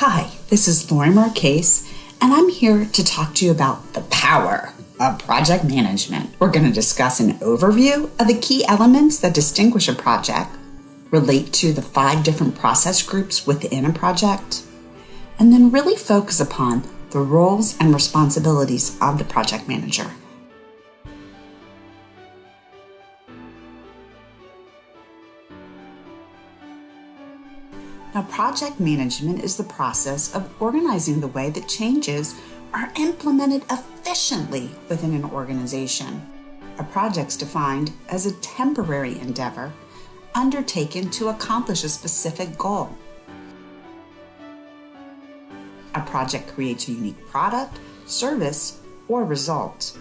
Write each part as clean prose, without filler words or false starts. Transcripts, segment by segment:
Hi, this is Lori Marcase, and I'm here to talk to you about the power of project management. We're going to discuss an overview of the key elements that distinguish a project, relate to the 5 different process groups within a project, and then really focus upon the roles and responsibilities of the project manager. Now, project management is the process of organizing the way that changes are implemented efficiently within an organization. A project's defined as a temporary endeavor undertaken to accomplish a specific goal. A project creates a unique product, service, or result.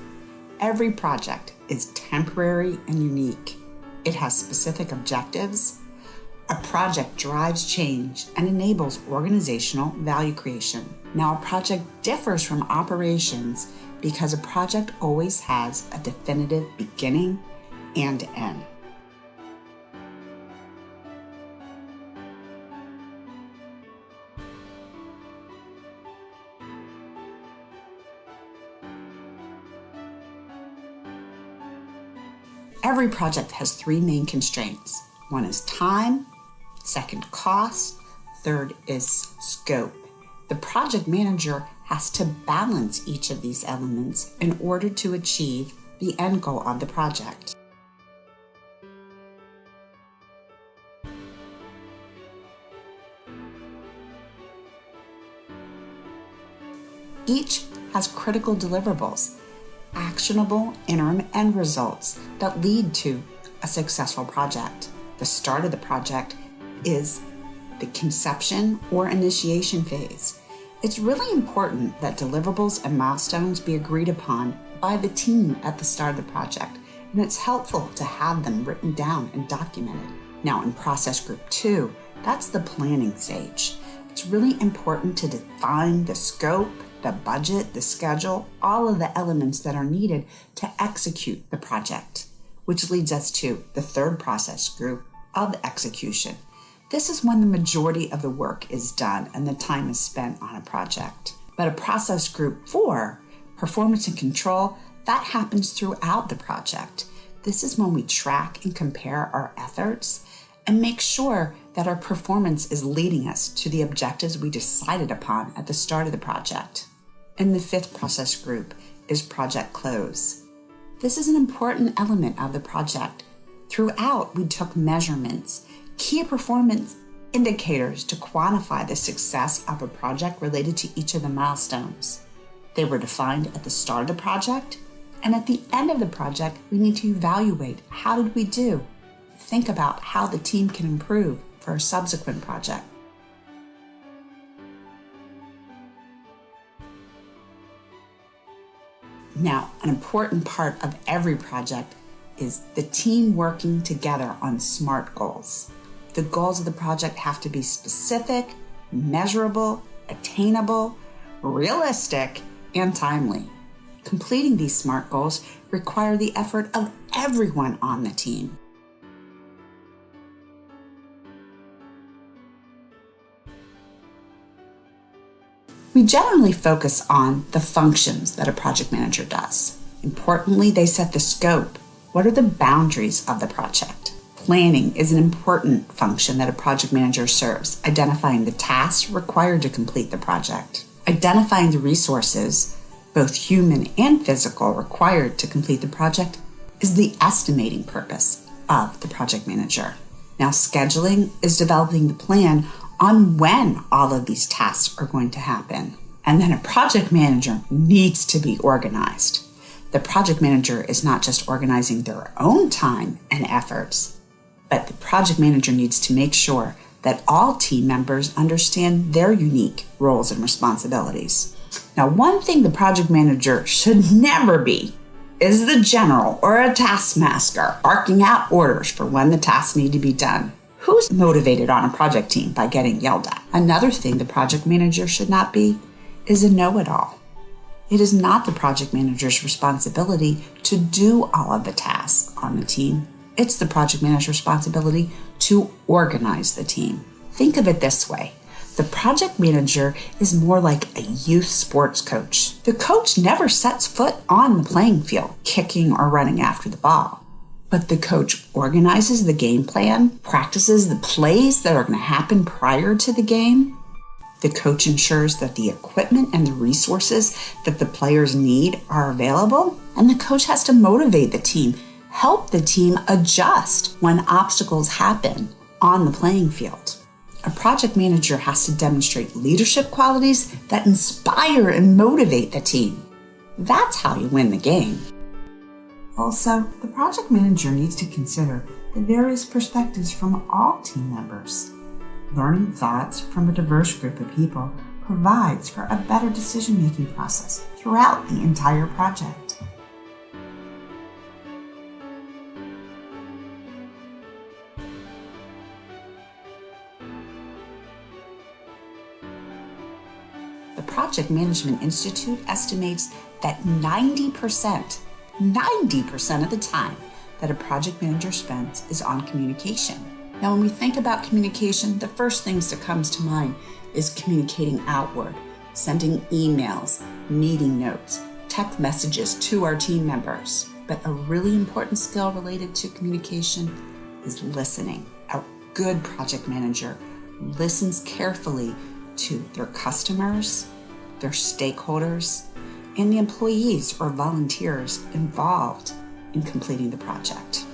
Every project is temporary and unique. It has specific objectives. A project drives change and enables organizational value creation. Now, a project differs from operations because a project always has a definitive beginning and end. Every project has 3 main constraints. One is time, second, cost, third is scope. The project manager has to balance each of these elements in order to achieve the end goal of the project. Each has critical deliverables, actionable interim end results that lead to a successful project. The start of the project is the conception or initiation phase. It's really important that deliverables and milestones be agreed upon by the team at the start of the project, and it's helpful to have them written down and documented. Now, in process group 2, that's the planning stage. It's really important to define the scope, the budget, the schedule, all of the elements that are needed to execute the project, which leads us to the 3rd process group of execution. This is when the majority of the work is done and the time is spent on a project. But a process group 4, performance and control, that happens throughout the project. This is when we track and compare our efforts and make sure that our performance is leading us to the objectives we decided upon at the start of the project. And the 5th process group is project close. This is an important element of the project. Throughout, we took measurements, key performance indicators to quantify the success of a project related to each of the milestones. They were defined at the start of the project, and at the end of the project, we need to evaluate how did we do? Think about how the team can improve for a subsequent project. Now, an important part of every project is the team working together on SMART goals. The goals of the project have to be specific, measurable, attainable, realistic, and timely. Completing these SMART goals require the effort of everyone on the team. We generally focus on the functions that a project manager does. Importantly, they set the scope. What are the boundaries of the project? Planning is an important function that a project manager serves, identifying the tasks required to complete the project. Identifying the resources, both human and physical, required to complete the project is the estimating purpose of the project manager. Now, scheduling is developing the plan on when all of these tasks are going to happen. And then a project manager needs to be organized. The project manager is not just organizing their own time and efforts, but the project manager needs to make sure that all team members understand their unique roles and responsibilities. Now, one thing the project manager should never be is the general or a taskmaster barking out orders for when the tasks need to be done. Who's motivated on a project team by getting yelled at? Another thing the project manager should not be is a know-it-all. It is not the project manager's responsibility to do all of the tasks on the team. It's the project manager's responsibility to organize the team. Think of it this way. The project manager is more like a youth sports coach. The coach never sets foot on the playing field, kicking or running after the ball. But the coach organizes the game plan, practices the plays that are going to happen prior to the game. The coach ensures that the equipment and the resources that the players need are available. And the coach has to motivate the team, help the team adjust when obstacles happen on the playing field. A project manager has to demonstrate leadership qualities that inspire and motivate the team. That's how you win the game. Also, the project manager needs to consider the various perspectives from all team members. Learning thoughts from a diverse group of people provides for a better decision-making process throughout the entire project. The Project Management Institute estimates that 90% of the time that a project manager spends is on communication. Now, when we think about communication, the first things that comes to mind is communicating outward, sending emails, meeting notes, text messages to our team members. But a really important skill related to communication is listening. A good project manager listens carefully to their customers, their stakeholders, and the employees or volunteers involved in completing the project.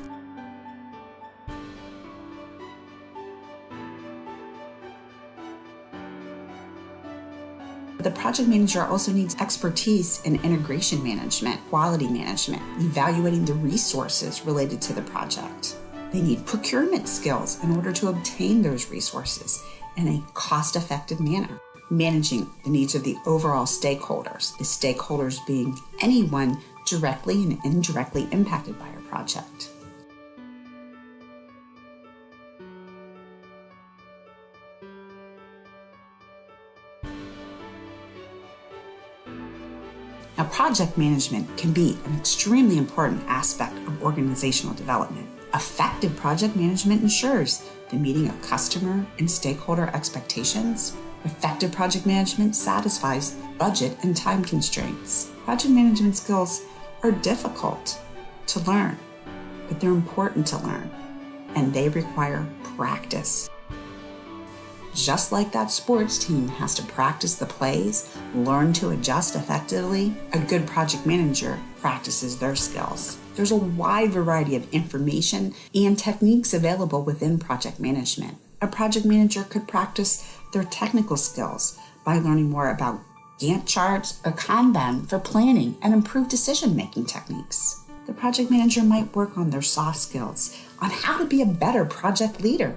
The project manager also needs expertise in integration management, quality management, evaluating the resources related to the project. They need procurement skills in order to obtain those resources in a cost-effective manner. Managing the needs of the overall stakeholders, the stakeholders being anyone directly and indirectly impacted by our project. Now, project management can be an extremely important aspect of organizational development. Effective project management ensures the meeting of customer and stakeholder expectations. Effective project management satisfies budget and time constraints. Project management skills are difficult to learn, but they're important to learn, and they require practice. Just like that sports team has to practice the plays, learn to adjust effectively, a good project manager practices their skills. There's a wide variety of information and techniques available within project management. A project manager could practice their technical skills by learning more about Gantt charts or Kanban for planning and improved decision-making techniques. The project manager might work on their soft skills on how to be a better project leader.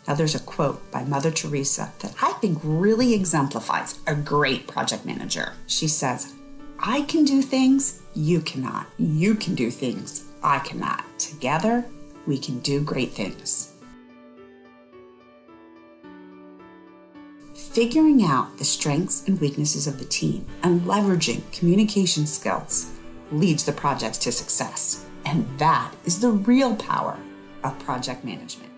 Now, there's a quote by Mother Teresa that I think really exemplifies a great project manager. She says, "I can do things you cannot. You can do things I cannot. Together, we can do great things." Figuring out the strengths and weaknesses of the team and leveraging communication skills leads the projects to success. And that is the real power of project management.